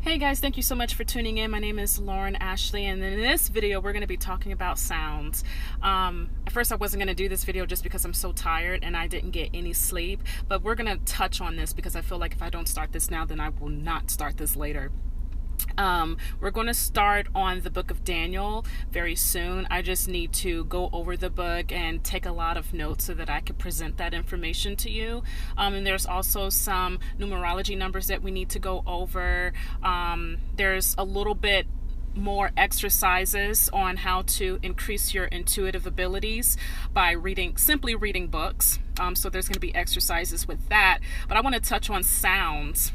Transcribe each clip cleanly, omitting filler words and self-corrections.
Hey guys, thank you so much for tuning in. My name is Lauren Ashley, and in this video we're going to be talking about sounds. At first I wasn't going to do this video just because I'm so tired and I didn't get any sleep, but we're going to touch on this because I feel like if I don't start this now, then I will not start this later. We're going to start on the book of Daniel very soon. I just need to go over the book and take a lot of notes so that I could present that information to you. And there's also some numerology numbers that we need to go over. There's a little bit more exercises on how to increase your intuitive abilities by simply reading books. So there's going to be exercises with that, but I want to touch on sounds.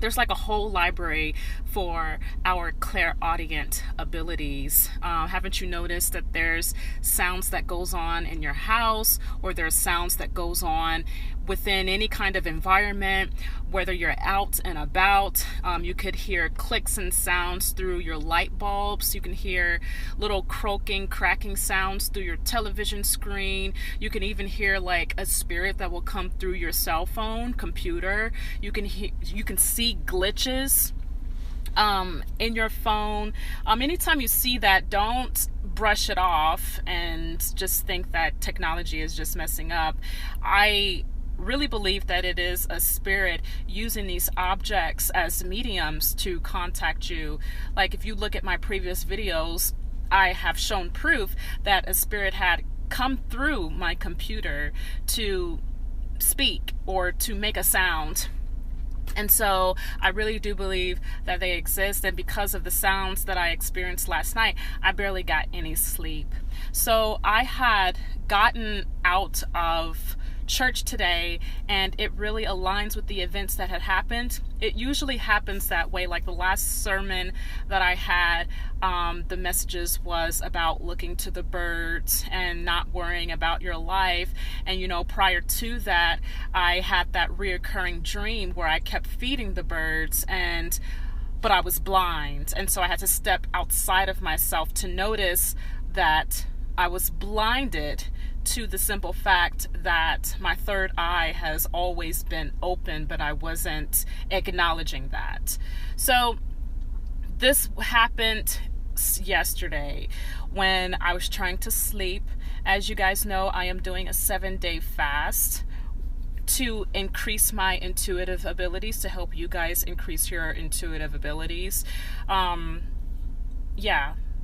There's like a whole library for our clairaudient abilities. Haven't you noticed that there's sounds that goes on in your house, or there's sounds that goes on within any kind of environment, whether you're out and about? You could hear clicks and sounds through your light bulbs. You can hear little croaking, cracking sounds through your television screen. You can even hear like a spirit that will come through your cell phone, computer. You can see glitches in your phone. Anytime you see that, don't brush it off and just think that technology is just messing up. I really believe that it is a spirit using these objects as mediums to contact you. Like if you look at my previous videos, I have shown proof that a spirit had come through my computer to speak or to make a sound. And so I really do believe that they exist, and because of the sounds that I experienced last night, I barely got any sleep. So I had gotten out of church today, and it really aligns with the events that had happened. It usually happens that way. Like the last sermon that I had, the messages was about looking to the birds and not worrying about your life. And prior to that, I had that reoccurring dream where I kept feeding the birds, but I was blind, and so I had to step outside of myself to notice that I was blinded to the simple fact that my third eye has always been open, but I wasn't acknowledging that. So this happened yesterday when I was trying to sleep. As you guys know, I am doing a 7-day fast to increase my intuitive abilities, to help you guys increase your intuitive abilities.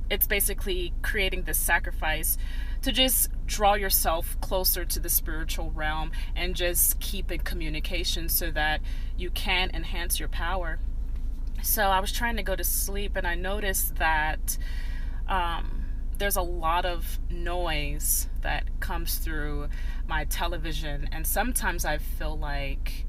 It's basically creating this sacrifice to just draw yourself closer to the spiritual realm and just keep in communication so that you can enhance your power. So I was trying to go to sleep, and I noticed that there's a lot of noise that comes through my television, and sometimes I feel like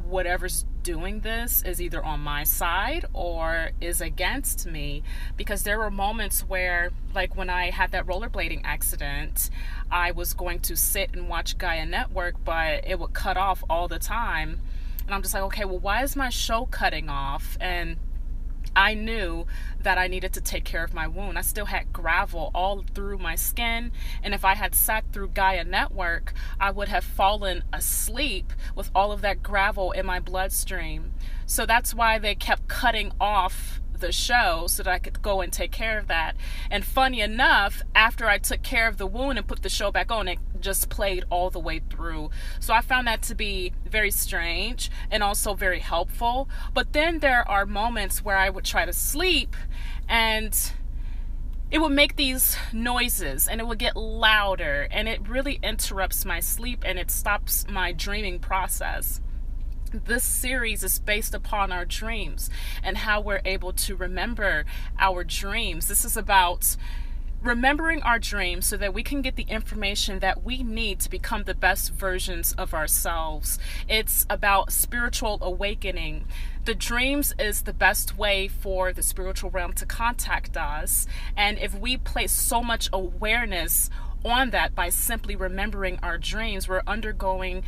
whatever's doing this is either on my side or is against me, because there were moments where, like when I had that rollerblading accident, I was going to sit and watch Gaia Network, but it would cut off all the time, and I'm just like, okay, well, why is my show cutting off? And I knew that I needed to take care of my wound. I still had gravel all through my skin, and if I had sat through Gaia Network, I would have fallen asleep with all of that gravel in my bloodstream. So that's why they kept cutting off the show so that I could go and take care of that. And funny enough, after I took care of the wound and put the show back on, it just played all the way through. So I found that to be very strange and also very helpful. But then there are moments where I would try to sleep and it would make these noises and it would get louder, and it really interrupts my sleep and it stops my dreaming process. This series is based upon our dreams and how we're able to remember our dreams. This is about remembering our dreams so that we can get the information that we need to become the best versions of ourselves. It's about spiritual awakening. The dreams is the best way for the spiritual realm to contact us. And if we place so much awareness on that by simply remembering our dreams, we're undergoing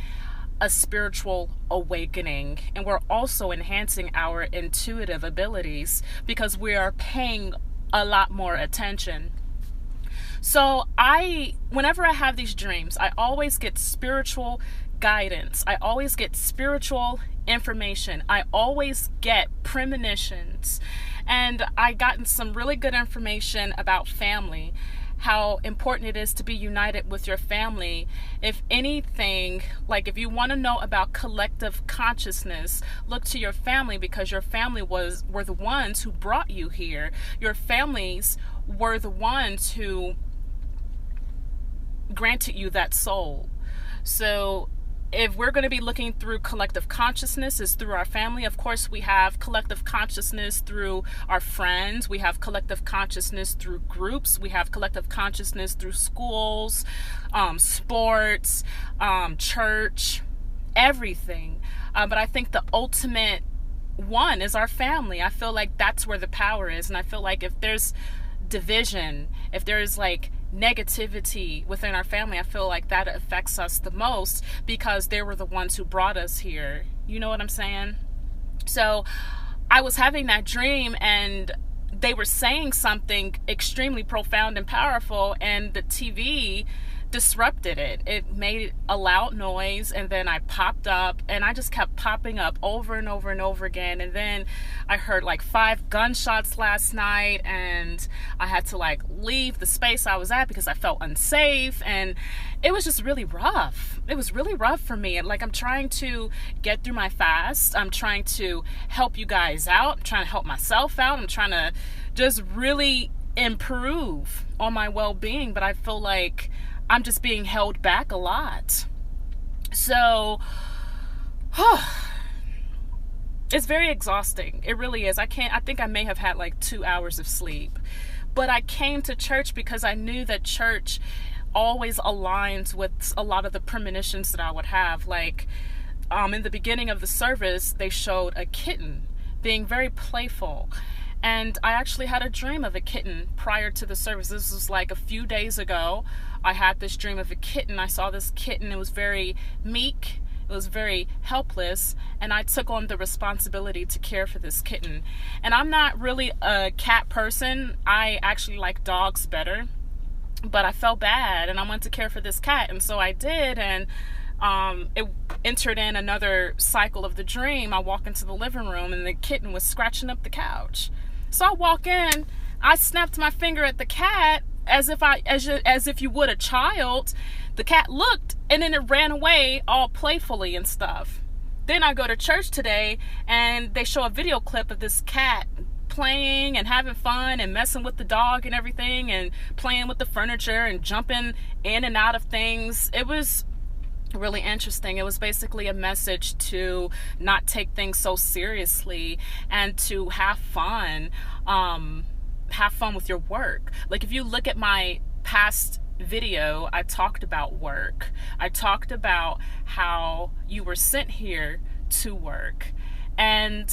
a spiritual awakening, and we're also enhancing our intuitive abilities because we are paying a lot more attention. So whenever I have these dreams, I always get spiritual guidance. I always get spiritual information. I always get premonitions. And I gotten some really good information about family, how important it is to be united with your family. If anything, like if you want to know about collective consciousness, look to your family, because your family were the ones who brought you here. Your families were the ones who granted you that soul. So if we're going to be looking through collective consciousness, is through our family. Of course, we have collective consciousness through our friends. We have collective consciousness through groups. We have collective consciousness through schools, sports, church, everything. But I think the ultimate one is our family. I feel like that's where the power is. And I feel like if there's division, if there's like negativity within our family, I feel like that affects us the most, because they were the ones who brought us here. You know what I'm saying? So I was having that dream, and they were saying something extremely profound and powerful, and the TV disrupted it. It made a loud noise, and then I popped up, and I just kept popping up over and over and over again. And then I heard like 5 gunshots last night, and I had to like leave the space I was at because I felt unsafe, and it was just really rough. It was really rough for me. And like, I'm trying to get through my fast. I'm trying to help you guys out. I'm trying to help myself out. I'm trying to just really improve on my well-being, but I feel like I'm just being held back a lot. So, it's very exhausting. It really is. I think I may have had like 2 hours of sleep. But I came to church because I knew that church always aligns with a lot of the premonitions that I would have. Like, in the beginning of the service, they showed a kitten being very playful. And I actually had a dream of a kitten prior to the service. This was like a few days ago. I had this dream of a kitten. I saw this kitten. It was very meek. It was very helpless. And I took on the responsibility to care for this kitten. And I'm not really a cat person. I actually like dogs better. But I felt bad, and I wanted to care for this cat. And so I did. And it entered in another cycle of the dream. I walk into the living room, and the kitten was scratching up the couch. So I walk in, I snapped my finger at the cat as if you would a child. The cat looked, and then it ran away all playfully and stuff. Then I go to church today, and they show a video clip of this cat playing and having fun and messing with the dog and everything, and playing with the furniture and jumping in and out of things. It was really interesting. It was basically a message to not take things so seriously and to have fun with your work. Like, if you look at my past video, I talked about work. I talked about how you were sent here to work, and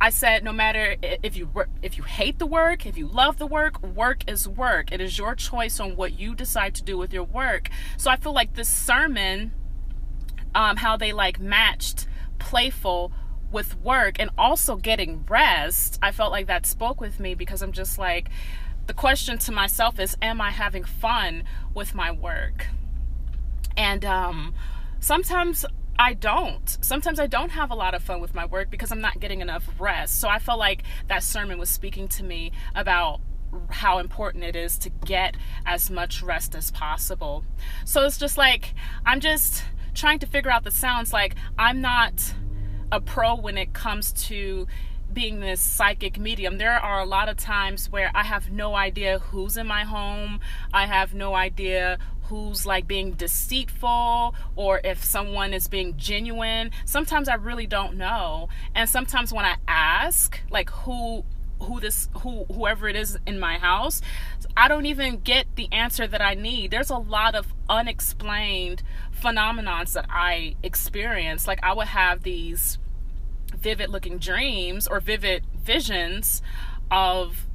I said, no matter if you hate the work, if you love the work, work is work. It is your choice on what you decide to do with your work. So I feel like this sermon, how they like matched playful with work and also getting rest, I felt like that spoke with me, because I'm just like, the question to myself is, am I having fun with my work? And sometimes I don't. Sometimes I don't have a lot of fun with my work because I'm not getting enough rest. So I felt like that sermon was speaking to me about how important it is to get as much rest as possible. So it's just like, I'm just trying to figure out the sounds. Like, I'm not a pro when it comes to being this psychic medium. There are a lot of times where I have no idea who's in my home. I have no idea who's like being deceitful, or if someone is being genuine. Sometimes I really don't know. And sometimes when I ask, like, whoever it is in my house, I don't even get the answer that I need. There's a lot of unexplained phenomenons that I experience. Like, I would have these vivid looking dreams or vivid visions of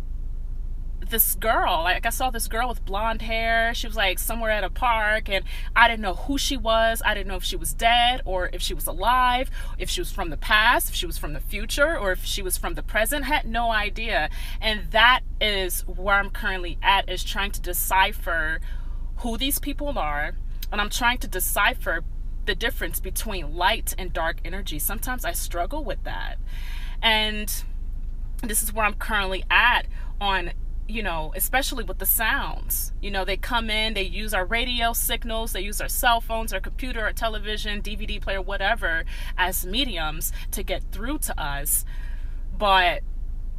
this girl, like I saw this girl with blonde hair. She was like somewhere at a park, and I didn't know who she was. I didn't know if she was dead or if she was alive, if she was from the past, if she was from the future, or if she was from the present. I had no idea. And that is where I'm currently at, is trying to decipher who these people are. And I'm trying to decipher the difference between light and dark energy. Sometimes I struggle with that. And this is where I'm currently at on, you know, especially with the sounds. You know, they come in, they use our radio signals, they use our cell phones, our computer, our television, DVD player, whatever, as mediums to get through to us. But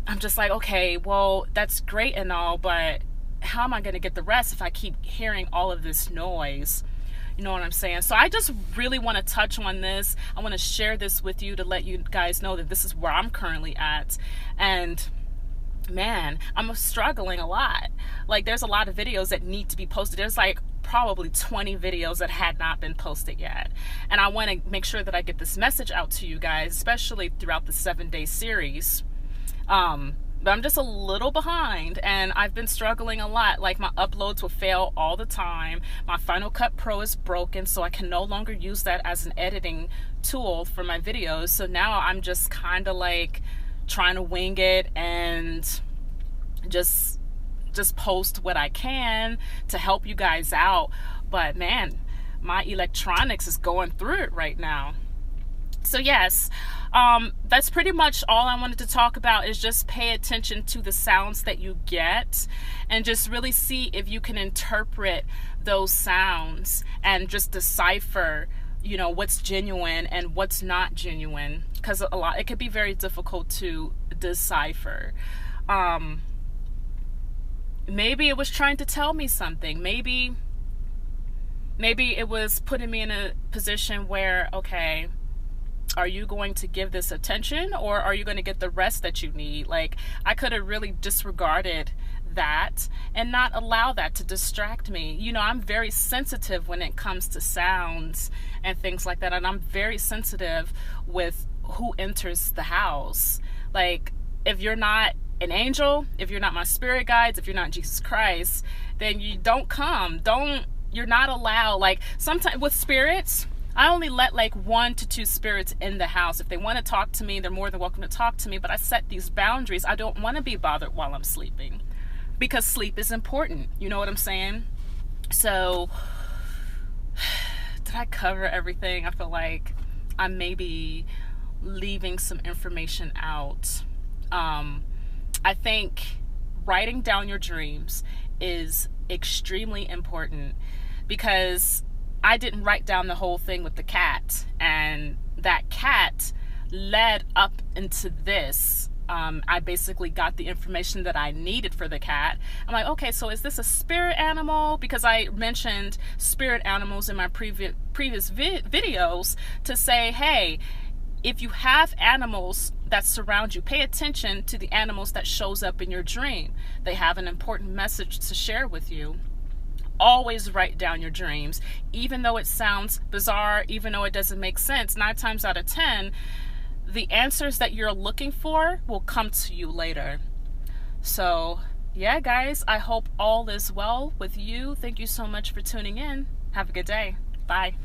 I'm just like, okay, well, that's great and all, but how am I going to get the rest if I keep hearing all of this noise? You know what I'm saying? So I just really want to touch on this. I want to share this with you to let you guys know that this is where I'm currently at. And man, I'm struggling a lot. Like, there's a lot of videos that need to be posted. There's like probably 20 videos that had not been posted yet. And I want to make sure that I get this message out to you guys, especially throughout the 7-day series. But I'm just a little behind, and I've been struggling a lot. Like, my uploads will fail all the time. My Final Cut Pro is broken, so I can no longer use that as an editing tool for my videos. So now I'm just kind of like trying to wing it and just post what I can to help you guys out. But man, my electronics is going through it right now. So yes, that's pretty much all I wanted to talk about, is just pay attention to the sounds that you get and just really see if you can interpret those sounds and just decipher, you know, what's genuine and what's not genuine, because it could be very difficult to decipher. Maybe it was trying to tell me something. Maybe it was putting me in a position where, okay, are you going to give this attention, or are you going to get the rest that you need? Like, I could have really disregarded that and not allow that to distract me. You know, I'm very sensitive when it comes to sounds and things like that, and I'm very sensitive with who enters the house. Like, if you're not an angel, if you're not my spirit guides, if you're not Jesus Christ, then you don't come. You're not allowed. Like, sometimes with spirits, I only let like 1 to 2 spirits in the house. If they want to talk to me, they're more than welcome to talk to me, but I set these boundaries. I don't want to be bothered while I'm sleeping, because sleep is important. You know what I'm saying? So, did I cover everything? I feel like I may be leaving some information out. I think writing down your dreams is extremely important, because I didn't write down the whole thing with the cat, and that cat led up into this. I basically got the information that I needed for the cat. I'm like, okay, so is this a spirit animal? Because I mentioned spirit animals in my previous videos to say, hey, if you have animals that surround you, pay attention to the animals that shows up in your dream. They have an important message to share with you. Always write down your dreams, even though it sounds bizarre, even though it doesn't make sense. 9 times out of 10, the answers that you're looking for will come to you later. So yeah, guys, I hope all is well with you. Thank you so much for tuning in. Have a good day. Bye.